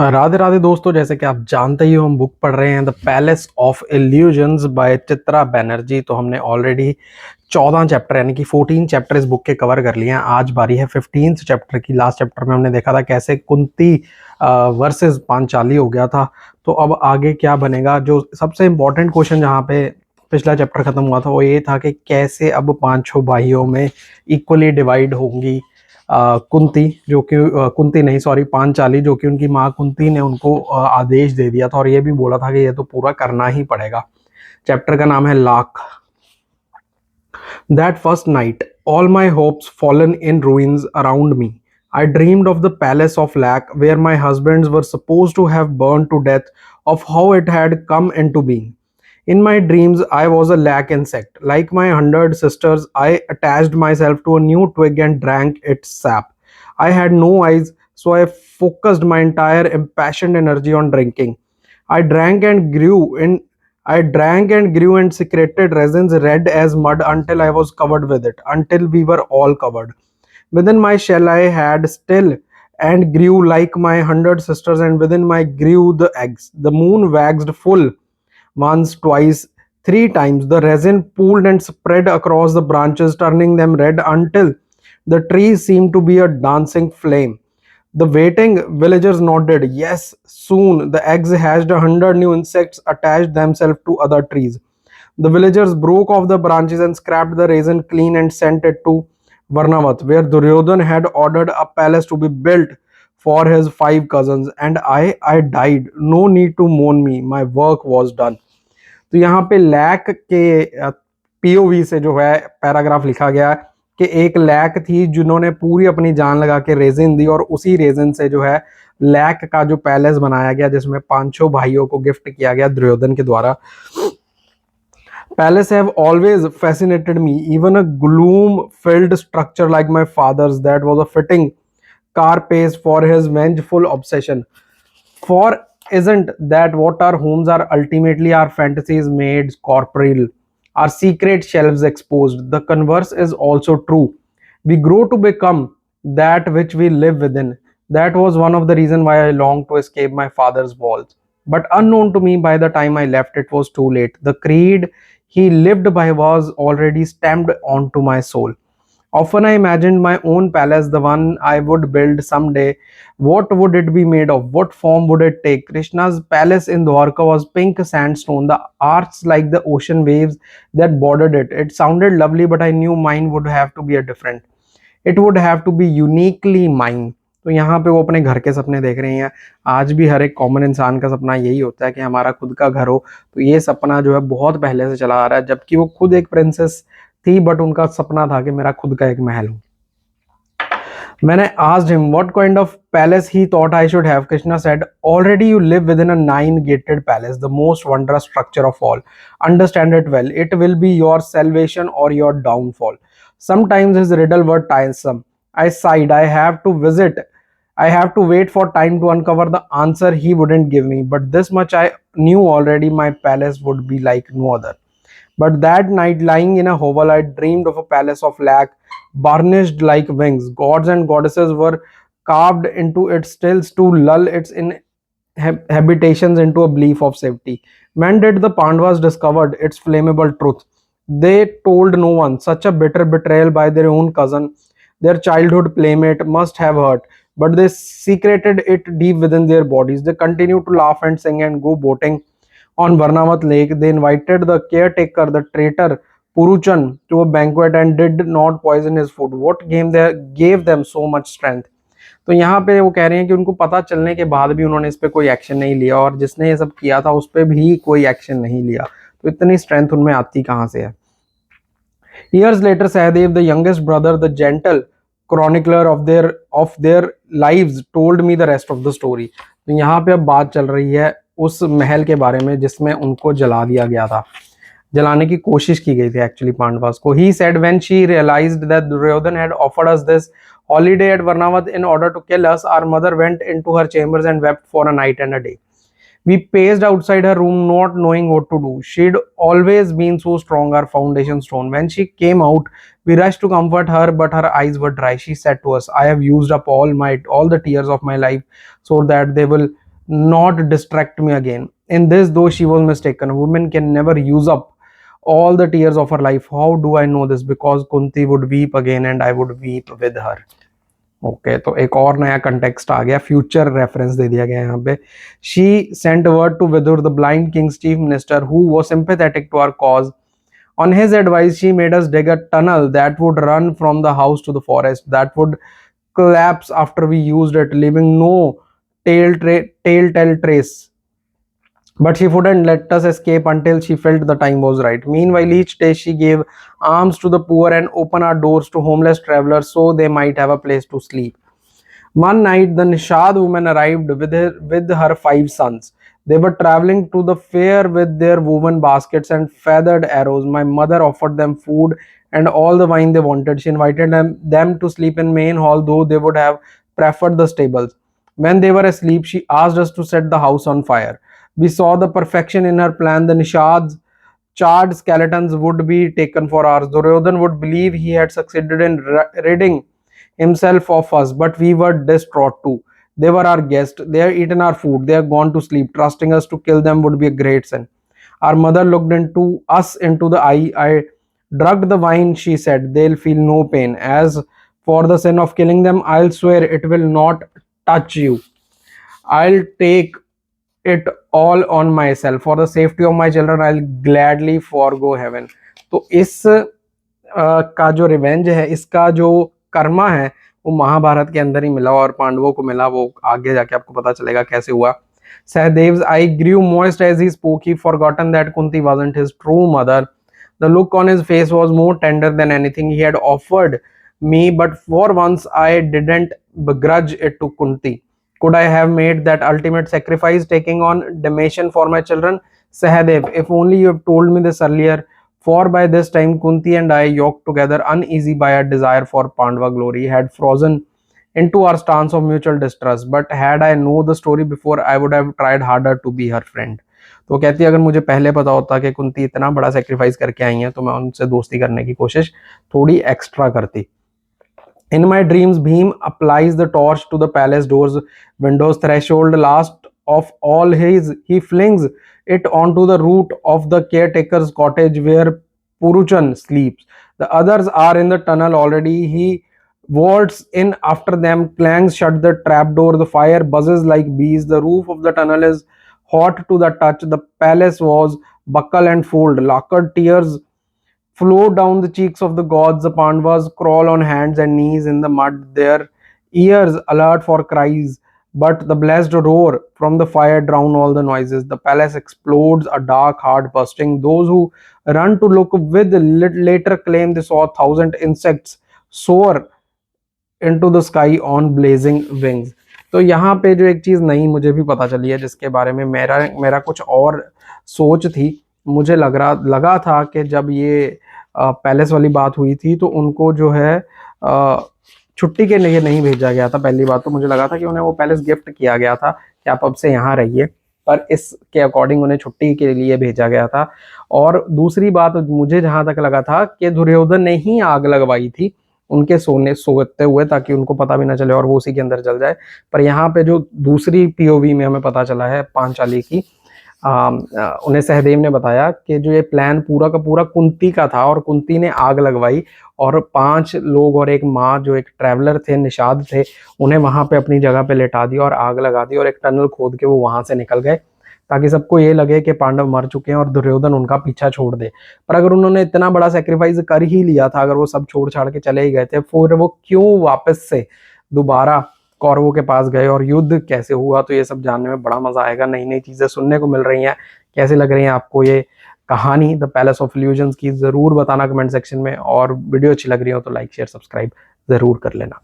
राधे राधे दोस्तों, जैसे कि आप जानते ही हो हम बुक पढ़ रहे हैं the palace of illusions by Chitra Banerjee. तो हमने ऑलरेडी 14 चैप्टर यानी कि 14 चैप्टर इस बुक के कवर कर लिए हैं। आज बारी है 15th चैप्टर की। लास्ट चैप्टर में हमने देखा था कैसे कुंती वर्सेस पांचाली हो गया था। तो अब आगे क्या बनेगा? जो सबसे इम्पोर्टेंट क्वेश्चन जहाँ पे पिछला चैप्टर खत्म हुआ था वो ये था कि कैसे अब पांचों भाइयों में इक्वली डिवाइड होंगी कुंती, जो कि कुंती नहीं सॉरी पांचाली, जो कि उनकी माँ कुंती ने उनको आदेश दे दिया था और ये भी बोला था कि ये तो पूरा करना ही पड़ेगा। चैप्टर का नाम है lakh. That first night, all my hopes fallen in ruins around me. I dreamed of the palace of Lac, where my husbands were supposed to have burned to death, of how it had come into being. In my dreams, I was a lac insect. Like my 100 sisters, I attached myself to a new twig and drank its sap. I had no eyes, so I focused my entire impassioned energy on drinking. I drank and grew in I drank and grew and secreted resins red as mud until I was covered with it, until we were all covered. Within my shell I had still and grew like my 100 sisters, and within my grew the eggs. The moon waxed full once, twice, three times. The resin pooled and spread across the branches, turning them red until the trees seemed to be a dancing flame. The waiting villagers nodded. Yes, soon the eggs hatched. 100 new insects attached themselves to other trees. The villagers broke off the branches and scraped the resin clean and sent it to Varnavat, where Duryodhan had ordered a palace to be built for his 5 cousins. And I died. No need to mourn me. My work was done. तो यहाँ पे lack के POV से जो है paragraph लिखा गया है कि एक लैक थी जिन्होंने पूरी अपनी जान लगा के रेजिन दी, और उसी रेजिन से जो है लैक का जो पैलेस बनाया गया जिसमें पांचों भाइयों को गिफ्ट किया गया दुर्योधन के द्वारा। Palace have always fascinated me, even a gloom-filled structure like my father's that was a fitting carapace for his vengeful obsession. For isn't that what our homes are ultimately? Our fantasies made corporeal, our secret shelves exposed. The converse is also true. We grow to become that which we live within. That was one of the reasons why I longed to escape my father's walls. But unknown to me, by the time I left, it was too late. The creed he lived by was already stamped onto my soul. Often I imagined my own palace, the one I would build someday. What would it be made of? What form would it take? Krishna's palace in Dwarka was pink sandstone, the arcs like the ocean waves that bordered it. It sounded lovely, but I knew mine would have to be a different. It would have to be uniquely mine. तो यहाँ पे वो अपने घर के सपने देख रही हैं। आज भी हर एक कॉमन इंसान का सपना यही होता है कि हमारा खुद का घर हो। तो ये सपना जो है बहुत पहले से चला आ रहा है, जबकि वो खुद एक प्रिंसेस थी, बट उनका सपना था कि मेरा खुद का एक महल हो। When I asked him what kind of palace he thought I should have, Krishna said, already you live within a 9 gated palace, the most wondrous structure of all. Understand it well. It will be your salvation or your downfall. Sometimes his riddle were tiresome. I sighed. I have to wait for time to uncover the answer he wouldn't give me. But this much I knew already: my palace would be like no other. But that night, lying in a hovel, I dreamed of a palace of lac, burnished like wings. Gods and goddesses were carved into its stills to lull its habitations into a belief of safety. When did the Pandavas discovered its flammable truth? They told no one. Such a bitter betrayal by their own cousin, their childhood playmate, must have hurt. But they secreted it deep within their bodies. They continued to laugh and sing and go boating on Varnavath Lake. They invited the caretaker, the traitor Puruchan, to a banquet and did not poison his food. What gave them so much strength? तो यहाँ पे वो कह रहे हैं कि उनको पता चलने के बाद भी उन्होंने इस पे कोई एक्शन नहीं लिया, और जिसने ये सब किया था उस पे भी कोई एक्शन नहीं लिया। तो इतनी स्ट्रेंथ उनमें आती कहाँ से है? Years later, Sahadev, the youngest brother, the gentle chronicler of their lives, told me the rest of the story. तो यहाँ पे अब बात चल रही है उस महल के बारे में जिसमें उनको जला दिया गया था, जलाने की कोशिश की गई थी एक्चुअली पांडवास को। He said when she realized that Duryodhan had offered us this holiday at Varnavath in order to kill us, our mother went into her chambers and wept for a night and a day. We paced outside her room, not knowing what to do. She'd always been so strong, our foundation stone. When she came out, we rushed to comfort her, but her eyes were dry. She said to us, I have used up all the tears of my life, so that they will not distract me again. In this, though she was mistaken, women can never use up all the tears of her life. How do I know this? Because Kunti would weep again and I would weep with her. Okay तो एक और नया context आ गया, future reference दे दिया गया यहाँ पे. She sent word to Vidur the blind king's chief minister who was sympathetic to our cause. On his advice, she made us dig a tunnel that would run from the house to the forest, that would collapse after we used it, leaving no telltale trace. But she wouldn't let us escape until she felt the time was right. Meanwhile, each day she gave alms to the poor and opened our doors to homeless travelers so they might have a place to sleep. One night, the Nishad woman arrived with her 5 sons. They were traveling to the fair with their woven baskets and feathered arrows. My mother offered them food and all the wine they wanted. She invited them to sleep in main hall, though they would have preferred the stables. When they were asleep, she asked us to set the house on fire. We saw the perfection in her plan. The Nishad's charred skeletons would be taken for ours. Duryodhan would believe he had succeeded in ridding himself of us, but we were distraught too. They were our guests. They had eaten our food. They had gone to sleep. Trusting us to kill them would be a great sin. Our mother looked into us into the eye. I drugged the wine, she said. They'll feel no pain. As for the sin of killing them, I'll swear it will not touch you. I'll take it all on myself. For the safety of my children, I'll gladly forego heaven. तो इस का जो revenge है, इसका जो कर्मा है, वो महाभारत के अंदर ही मिला और पांडवों को मिला. वो आगे जाके आपको पता चलेगा कैसे हुआ. Sahadev's eye grew moist as he spoke. He forgotten that Kunti wasn't his true mother. The look on his face was more tender than anything he had offered me, but for once I didn't begrudge it to Kunti. Could I have made that ultimate sacrifice, taking on damnation for my children? Sahadev, if only you have told me this earlier, for by this time Kunti and I, yoked together, uneasy by our desire for Pandava glory, had frozen into our stance of mutual distrust. But had I known the story before, I would have tried harder to be her friend. तो कहती है अगर मुझे पहले पता होता कि कुंती इतना बड़ा सेक्रीफाइस करके आई हैं तो मैं उनसे दोस्ती करने की कोशिश थोड़ी एक्स्ट्रा करती. In my dreams, Bhim applies the torch to the palace doors, windows, threshold. Last of all, he flings it onto the roof of the caretaker's cottage where Puruchan sleeps. The others are in the tunnel already. He vaults in after them, clangs shut the trapdoor. The fire buzzes like bees. The roof of the tunnel is hot to the touch. The palace walls buckle and fold. Lacquered tears flow down the cheeks of the gods. The Pandavas crawl on hands and knees in the mud, their ears alert for cries. But the blessed roar from the fire drown all the noises. The palace explodes, a dark heart bursting. Those who run to look with later claim they saw 1,000 insects soar into the sky on blazing wings. तो यहाँ पे जो एक चीज़ नई मुझे भी पता चली है जिसके बारे में मेरा कुछ और सोच थी. मुझे लगा था कि जब ये पैलेस वाली बात हुई थी तो उनको जो है छुट्टी के लिए नहीं भेजा गया था. पहली बात तो मुझे लगा था कि उन्हें वो पैलेस गिफ्ट किया गया था कि आप अब से यहाँ रहिए, पर इसके अकॉर्डिंग उन्हें छुट्टी के लिए भेजा गया था. और दूसरी बात मुझे जहाँ तक लगा था कि दुर्योधन ने ही आग लगवाई थी उनके सोते हुए ताकि उनको पता भी ना चले और वो उसी के अंदर जल जाए. पर यहाँ पे जो दूसरी पीओवी में हमें पता चला है पांचाली की, उन्हें सहदेव ने बताया कि जो ये प्लान पूरा का पूरा कुंती का था और कुंती ने आग लगवाई और 5 लोग और एक माँ जो एक ट्रैवलर थे, निषाद थे, उन्हें वहां पे अपनी जगह पे लेटा दिया और आग लगा दी और एक टनल खोद के वो वहां से निकल गए ताकि सबको ये लगे कि पांडव मर चुके हैं और दुर्योधन उनका पीछा छोड़ दे. पर अगर उन्होंने इतना बड़ा सेक्रीफाइस कर ही लिया था, अगर वो सब छोड़ छाड़ के चले ही गए थे, फिर वो क्यों वापस से दोबारा कौरवों के पास गए और युद्ध कैसे हुआ? तो ये सब जानने में बड़ा मजा आएगा. नई नई चीजें सुनने को मिल रही हैं. कैसे लग रही है आपको ये कहानी द पैलेस ऑफ इल्यूजन्स की? जरूर बताना कमेंट सेक्शन में. और वीडियो अच्छी लग रही हो तो लाइक शेयर सब्सक्राइब जरूर कर लेना.